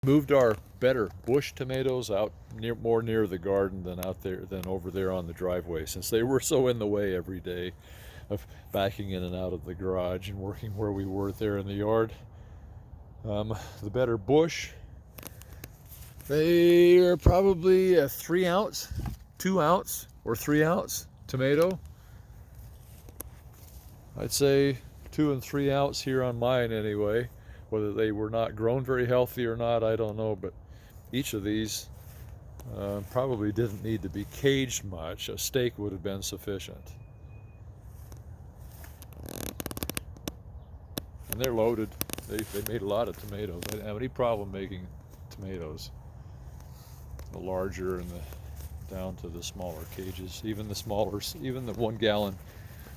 Moved our better bush tomatoes out more near the garden than out there than over there on the driveway, since they were so in the way every day of backing in and out of the garage and working where we were there in the yard. The better bush, they are probably a 3-ounce, 2-ounce, or 3-ounce tomato. I'd say 2 and 3 ounce here on mine anyway. Whether they were not grown very healthy or not, I don't know, but each of these probably didn't need to be caged much. A steak would have been sufficient. And they're loaded. They made a lot of tomatoes. I didn't have any problem making tomatoes. The larger and the down to the smaller cages. Even the 1 gallon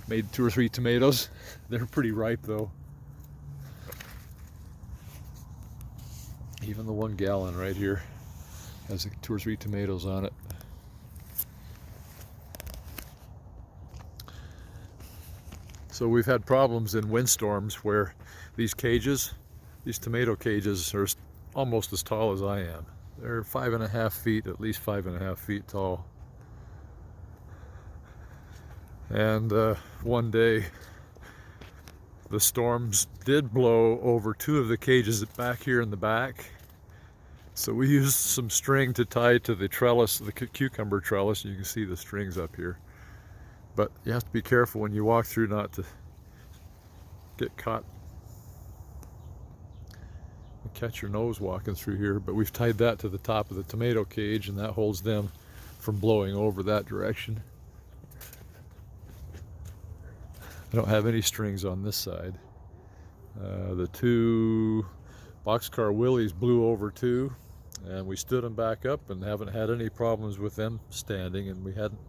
made 2 or 3 tomatoes. They're pretty ripe though. Even the 1 gallon right here has 2 or 3 tomatoes on it. So we've had problems in windstorms where these tomato cages are almost as tall as I am. They're 5.5 feet, at least 5.5 feet tall. And one day the storms did blow over 2 of the cages back here in the back. So we used some string to tie to the trellis, the cucumber trellis. You can see the strings up here. But you have to be careful when you walk through not to get caught and catch your nose walking through here. But we've tied that to the top of the tomato cage, and that holds them from blowing over that direction. I don't have any strings on this side. The 2 boxcar willies blew over too, and we stood them back up and haven't had any problems with them standing, and we hadn't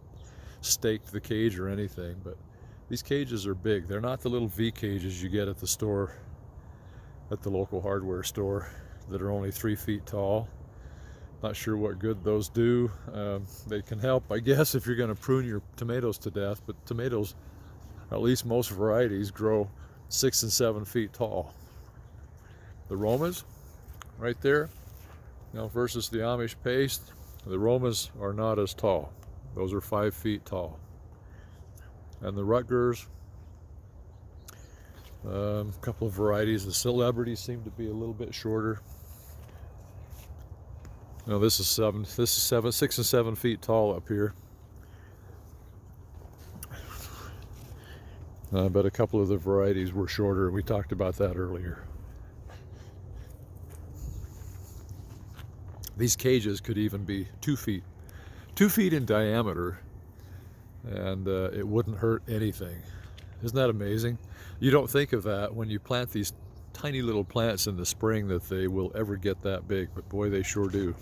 staked the cage or anything. But these cages are big. They're not the little V cages you get at the store, at the local hardware store, that are only 3 feet tall. Not sure what good those do. They can help, I guess, if you're going to prune your tomatoes to death, but tomatoes, at least most varieties, grow 6 and 7 feet tall. The Romas, right there, versus the Amish paste, the Romas are not as tall. Those are 5 feet tall. And the Rutgers, a couple of varieties. The Celebrities seem to be a little bit shorter. This is 6 and 7 feet tall up here. But a couple of the varieties were shorter. We talked about that earlier. These cages could even be 2 feet in diameter, and it wouldn't hurt anything. Isn't that amazing? You don't think of that when you plant these tiny little plants in the spring, that they will ever get that big, but boy, they sure do.